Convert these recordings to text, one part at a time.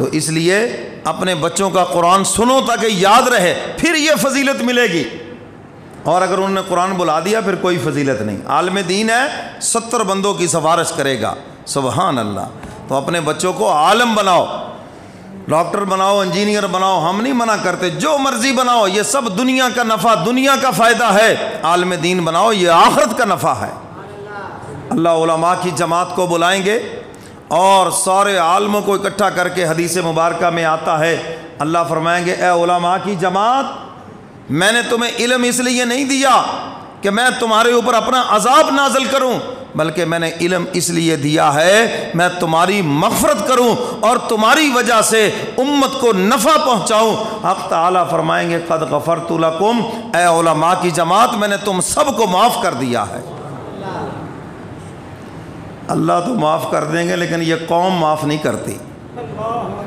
تو اس لیے اپنے بچوں کا قرآن سنو تاکہ یاد رہے، پھر یہ فضیلت ملے گی۔ اور اگر انہوں نے قرآن بلا دیا پھر کوئی فضیلت نہیں۔ عالم دین ہے 70 بندوں کی سفارش کرے گا، سبحان اللہ۔ تو اپنے بچوں کو عالم بناؤ، ڈاکٹر بناؤ، انجینئر بناؤ، ہم نہیں منع کرتے، جو مرضی بناؤ، یہ سب دنیا کا نفع، دنیا کا فائدہ ہے۔ عالم دین بناؤ، یہ آخرت کا نفع ہے۔ اللہ علماء کی جماعت کو بلائیں گے اور سارے عالموں کو اکٹھا کر کے، حدیث مبارکہ میں آتا ہے اللہ فرمائیں گے اے علماء کی جماعت، میں نے تمہیں علم اس لیے نہیں دیا کہ میں تمہارے اوپر اپنا عذاب نازل کروں، بلکہ میں نے علم اس لیے دیا ہے میں تمہاری مغفرت کروں اور تمہاری وجہ سے امت کو نفع پہنچاؤں۔ حق تعالیٰ فرمائیں گے قد غفرت لکم، اے علماء کی جماعت میں نے تم سب کو معاف کر دیا ہے۔ اللہ تو معاف کر دیں گے لیکن یہ قوم معاف نہیں کرتی۔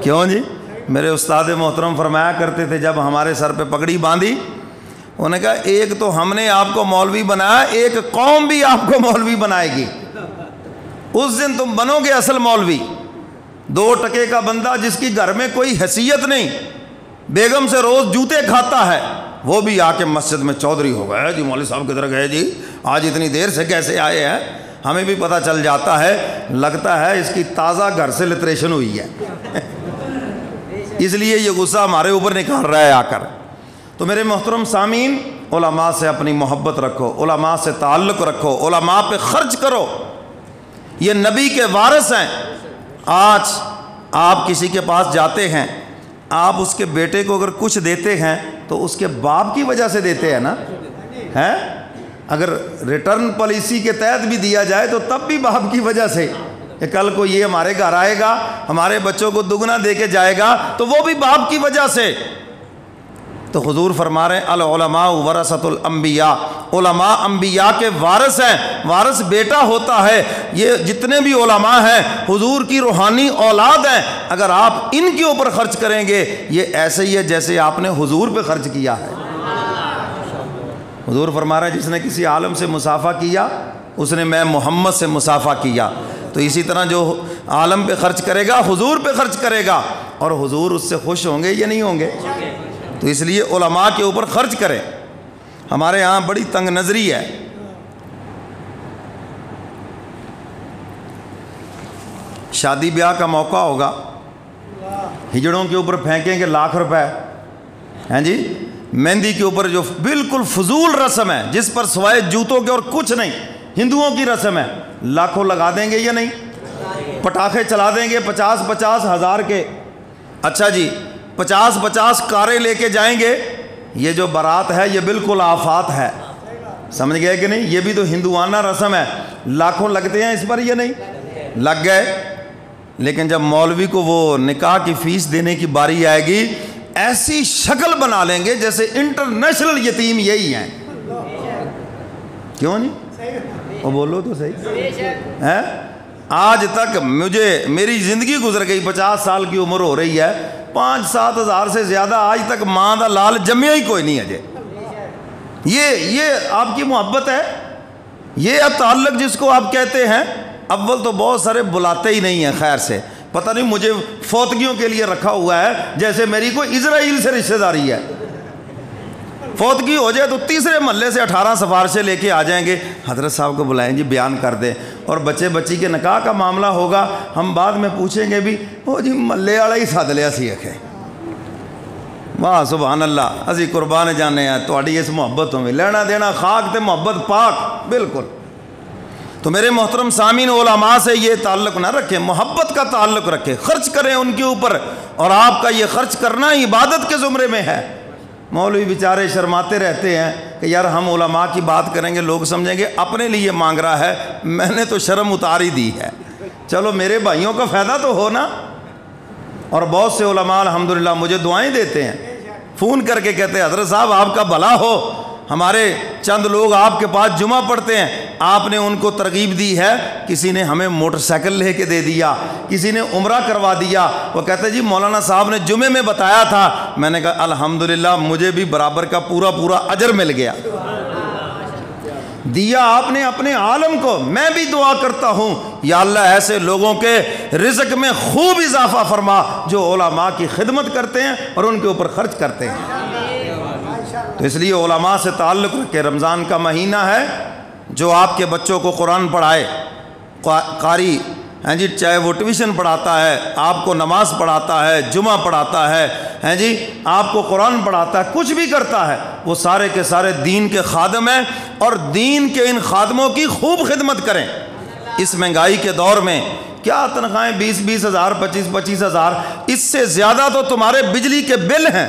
کیوں جی؟ میرے استاد محترم فرمایا کرتے تھے جب ہمارے سر پہ پگڑی باندھی، انہوں نے کہا ایک تو ہم نے آپ کو مولوی بنایا، ایک قوم بھی آپ کو مولوی بنائے گی، اس دن تم بنو گے اصل مولوی۔ 2 ٹکے کا بندہ جس کی گھر میں کوئی حیثیت نہیں، بیگم سے روز جوتے کھاتا ہے، وہ بھی آ کے مسجد میں چودھری ہو گیا جی، مولوی صاحب کدھر گئے جی، آج اتنی دیر سے کیسے آئے ہیں؟ ہمیں بھی پتہ چل جاتا ہے، لگتا ہے اس کی تازہ گھر سے لٹریشن ہوئی ہے اس لیے یہ غصہ ہمارے اوپر نکال رہا ہے آ کر۔ تو میرے محترم سامعین، علماء سے اپنی محبت رکھو، علماء سے تعلق رکھو، علماء پہ خرچ کرو، یہ نبی کے وارث ہیں۔ آج آپ کسی کے پاس جاتے ہیں، آپ اس کے بیٹے کو اگر کچھ دیتے ہیں تو اس کے باپ کی وجہ سے دیتے ہیں نا، ہیں؟ اگر ریٹرن پالیسی کے تحت بھی دیا جائے تو تب بھی باپ کی وجہ سے، کہ کل کو یہ ہمارے گھر آئے گا، ہمارے بچوں کو دگنا دے کے جائے گا تو وہ بھی باپ کی وجہ سے۔ تو حضور فرما رہے ہیں العلماء ورثۃ الانبیاء، علماء انبیاء کے وارث ہیں، وارث بیٹا ہوتا ہے۔ یہ جتنے بھی علماء ہیں حضور کی روحانی اولاد ہیں، اگر آپ ان کے اوپر خرچ کریں گے یہ ایسے ہی ہے جیسے آپ نے حضور پہ خرچ کیا ہے۔ حضور فرما رہے ہیں جس نے کسی عالم سے مصافحہ کیا اس نے میں محمد سے مصافحہ کیا، تو اسی طرح جو عالم پہ خرچ کرے گا حضور پہ خرچ کرے گا، اور حضور اس سے خوش ہوں گے یا نہیں ہوں گے؟ تو اس لیے علماء کے اوپر خرچ کریں۔ ہمارے ہاں بڑی تنگ نظری ہے، شادی بیاہ کا موقع ہوگا، ہجڑوں کے اوپر پھینکیں گے لاکھ روپے، ہیں جی؟ مہندی کے اوپر جو بالکل فضول رسم ہے جس پر سوائے جوتوں کے اور کچھ نہیں، ہندوؤں کی رسم ہے، لاکھوں لگا دیں گے یا نہیں؟ پٹاخے چلا دیں گے 50-50 ہزار کے، اچھا جی 50-50 کاریں لے کے جائیں گے، یہ جو بارات ہے یہ بالکل آفات ہے، سمجھ گئے کہ نہیں؟ یہ بھی تو ہندوانہ رسم ہے، لاکھوں لگتے ہیں اس پر یا نہیں؟ لگ گئے۔ لیکن جب مولوی کو وہ نکاح کی فیس دینے کی باری آئے گی ایسی شکل بنا لیں گے جیسے انٹرنیشنل یتیم یہی ہیں، کیوں نہیں؟ وہ بولو تو صحیح ہے۔ آج تک میری زندگی گزر گئی، 50 سال کی عمر ہو رہی ہے، 5-7 ہزار سے زیادہ آج تک ماں دا لال جمیا ہی کوئی نہیں ہے۔ یہ آپ کی محبت ہے، یہ تعلق جس کو آپ کہتے ہیں؟ اول تو بہت سارے بلاتے ہی نہیں ہیں خیر سے، پتہ نہیں مجھے فوتگیوں کے لیے رکھا ہوا ہے جیسے میری کوئی اسرائیل سے رشتہ داری ہے۔ فوتگی ہو جائے تو تیسرے محلے سے 18 سفارشیں لے کے آ جائیں گے، حضرت صاحب کو بلائیں جی بیان کر دیں، اور بچے بچی کے نکاح کا معاملہ ہوگا، ہم بعد میں پوچھیں گے بھی وہ جی محلے والا ہی سد لیا سی اکھے، واہ سبحان اللہ، اسی قربان جانے ہیں تہاڈی اس محبت میں، لینا دینا خاک تے محبت پاک بالکل۔ تو میرے محترم سامعین، علماء سے یہ تعلق نہ رکھیں، محبت کا تعلق رکھیں، خرچ کریں ان کے اوپر، اور آپ کا یہ خرچ کرنا عبادت کے زمرے میں ہے۔ مولوی بیچارے شرماتے رہتے ہیں کہ یار ہم علماء کی بات کریں گے لوگ سمجھیں گے اپنے لیے مانگ رہا ہے، میں نے تو شرم اتار ہی دی ہے، چلو میرے بھائیوں کا فائدہ تو ہو نا۔ اور بہت سے علماء الحمدللہ مجھے دعائیں دیتے ہیں، فون کر کے کہتے ہیں حضرت صاحب آپ کا بھلا ہو، ہمارے چند لوگ آپ کے پاس جمعہ پڑھتے ہیں، آپ نے ان کو ترغیب دی ہے، کسی نے ہمیں موٹر سائیکل لے کے دے دیا، کسی نے عمرہ کروا دیا، وہ کہتے جی مولانا صاحب نے جمعے میں بتایا تھا، میں نے کہا الحمدللہ مجھے بھی برابر کا پورا اجر مل گیا۔ دیا آپ نے اپنے عالم کو، میں بھی دعا کرتا ہوں یا اللہ ایسے لوگوں کے رزق میں خوب اضافہ فرما جو علماء کی خدمت کرتے ہیں اور ان کے اوپر خرچ کرتے ہیں۔ تو اس لیے علماء سے تعلق رکھے۔ رمضان کا مہینہ ہے، جو آپ کے بچوں کو قرآن پڑھائے، قاری ہیں جی، چاہے وہ ٹیوشن پڑھاتا ہے، آپ کو نماز پڑھاتا ہے، جمعہ پڑھاتا ہے، ہیں جی، آپ کو قرآن پڑھاتا ہے، کچھ بھی کرتا ہے، وہ سارے کے سارے دین کے خادم ہیں، اور دین کے ان خادموں کی خوب خدمت کریں۔ اس مہنگائی کے دور میں کیا تنخواہیں 20-20 ہزار، 25-25 ہزار، اس سے زیادہ تو تمہارے بجلی کے بل ہیں،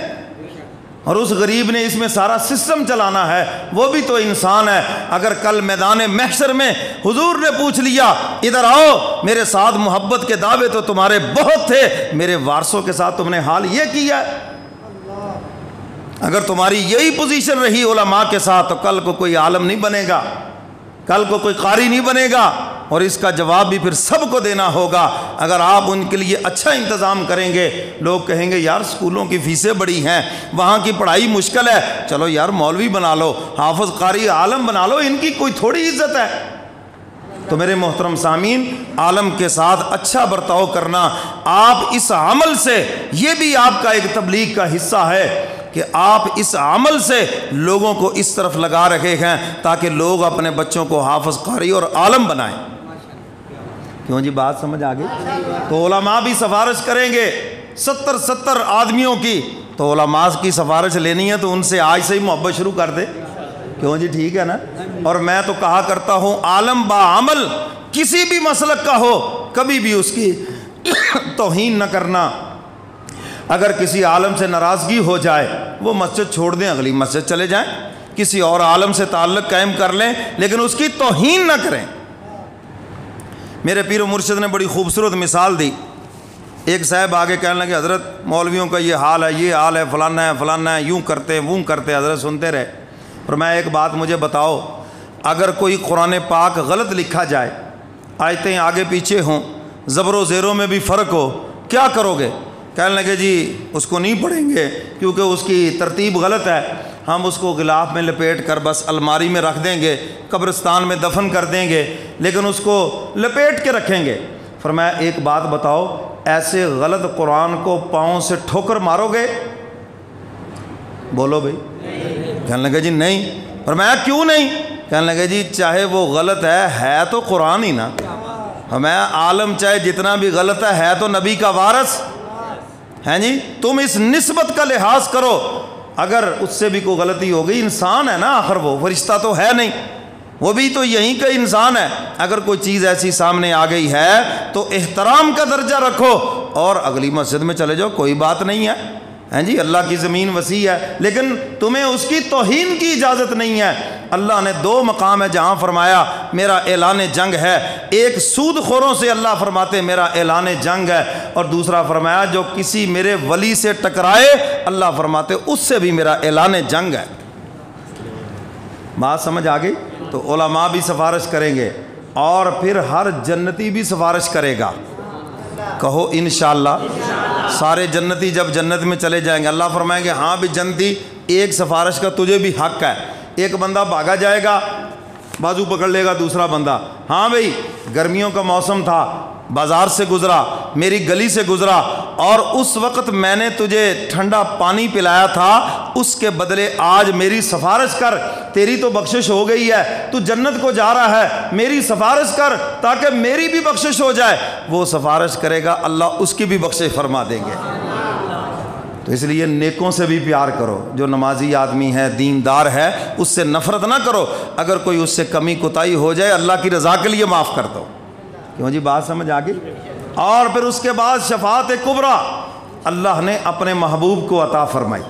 اور اس غریب نے اس میں سارا سسٹم چلانا ہے، وہ بھی تو انسان ہے۔ اگر کل میدان محشر میں حضور نے پوچھ لیا ادھر آؤ، میرے ساتھ محبت کے دعوے تو تمہارے بہت تھے، میرے وارثوں کے ساتھ تم نے حال یہ کیا ہے، اگر تمہاری یہی پوزیشن رہی علماء کے ساتھ تو کل کو کوئی عالم نہیں بنے گا، کل کو کوئی قاری نہیں بنے گا، اور اس کا جواب بھی پھر سب کو دینا ہوگا۔ اگر آپ ان کے لیے اچھا انتظام کریں گے، لوگ کہیں گے یار اسکولوں کی فیسیں بڑی ہیں، وہاں کی پڑھائی مشکل ہے، چلو یار مولوی بنا لو، حافظ قاری عالم بنا لو، ان کی کوئی تھوڑی عزت ہے۔ تو میرے محترم سامعین، عالم کے ساتھ اچھا برتاؤ کرنا، آپ اس عمل سے، یہ بھی آپ کا ایک تبلیغ کا حصہ ہے کہ آپ اس عمل سے لوگوں کو اس طرف لگا رکھے ہیں تاکہ لوگ اپنے بچوں کو حافظ قاری اور عالم بنائیں۔ کیوں جی، بات سمجھ آ گئی؟ تو علماء بھی سفارش کریں گے، 70 آدمیوں کی، تو علماء کی سفارش لینی ہے تو ان سے آج سے ہی محبت شروع کر دے۔ کیوں جی، ٹھیک ہے نا؟ اور میں تو کہا کرتا ہوں عالم با عمل کسی بھی مسلک کا ہو، کبھی بھی اس کی توہین نہ کرنا۔ اگر کسی عالم سے ناراضگی ہو جائے، وہ مسجد چھوڑ دیں، اگلی مسجد چلے جائیں، کسی اور عالم سے تعلق قائم کر لیں، لیکن اس کی توہین نہ کریں۔ میرے پیر و مرشد نے بڑی خوبصورت مثال دی۔ ایک صاحب آگے کہنے لگے حضرت مولویوں کا یہ حال ہے، یہ حال ہے، فلانا ہے، یوں کرتے ووں کرتے۔ حضرت سنتے رہے، اور میں ایک بات مجھے بتاؤ، اگر کوئی قرآن پاک غلط لکھا جائے، آیتیں آگے پیچھے ہوں، زبر و زیروں میں بھی فرق ہو، کیا کرو گے؟ کہنے لگے جی اس کو نہیں پڑھیں گے کیونکہ اس کی ترتیب غلط ہے، ہم اس کو غلاف میں لپیٹ کر بس الماری میں رکھ دیں گے، قبرستان میں دفن کر دیں گے، لیکن اس کو لپیٹ کے رکھیں گے۔ فرمایا ایک بات بتاؤ، ایسے غلط قرآن کو پاؤں سے ٹھوکر مارو گے؟ بولو بھائی۔ کہنے لگے جی نہیں۔ فرمایا کیوں نہیں؟ کہنے لگے جی چاہے وہ غلط ہے تو قرآن ہی نا۔ فرمایا عالم چاہے جتنا بھی غلط ہے تو نبی کا وارث ہیں جی، تم اس نسبت کا لحاظ کرو، اگر اس سے بھی کوئی غلطی ہو گئی، انسان ہے نا آخر، وہ فرشتہ تو ہے نہیں، وہ بھی تو یہیں کا انسان ہے۔ اگر کوئی چیز ایسی سامنے آ گئی ہے تو احترام کا درجہ رکھو اور اگلی مسجد میں چلے جاؤ، کوئی بات نہیں ہے، ہیں جی، اللہ کی زمین وسیع ہے، لیکن تمہیں اس کی توہین کی اجازت نہیں ہے۔ اللہ نے 2 مقام ہے جہاں فرمایا میرا اعلان جنگ ہے، ایک سود خوروں سے اللہ فرماتے میرا اعلان جنگ ہے، اور دوسرا فرمایا جو کسی میرے ولی سے ٹکرائے اللہ فرماتے اس سے بھی میرا اعلان جنگ ہے۔ بات سمجھ آ گئی؟ تو علماء بھی سفارش کریں گے، اور پھر ہر جنتی بھی سفارش کرے گا۔ کہو انشاءاللہ۔ سارے جنتی جب جنت میں چلے جائیں گے، اللہ فرمائیں گے ہاں بھی جنتی، ایک سفارش کا تجھے بھی حق ہے۔ ایک بندہ بھاگا جائے گا، بازو پکڑ لے گا دوسرا بندہ، ہاں بھئی گرمیوں کا موسم تھا، بازار سے گزرا، میری گلی سے گزرا، اور اس وقت میں نے تجھے ٹھنڈا پانی پلایا تھا، اس کے بدلے آج میری سفارش کر، تیری تو بخشش ہو گئی ہے، تو جنت کو جا رہا ہے، میری سفارش کر تاکہ میری بھی بخشش ہو جائے۔ وہ سفارش کرے گا، اللہ اس کی بھی بخشش فرما دیں گے۔ تو اس لیے نیکوں سے بھی پیار کرو، جو نمازی آدمی ہے، دیندار ہے، اس سے نفرت نہ کرو، اگر کوئی اس سے کمی کوتاہی ہو جائے اللہ کی رضا کے لیے معاف کر دو۔ کیوں جی، بات سمجھ آ گئی؟ اور پھر اس کے بعد شفاعت کبریٰ اللہ نے اپنے محبوب کو عطا فرمائی۔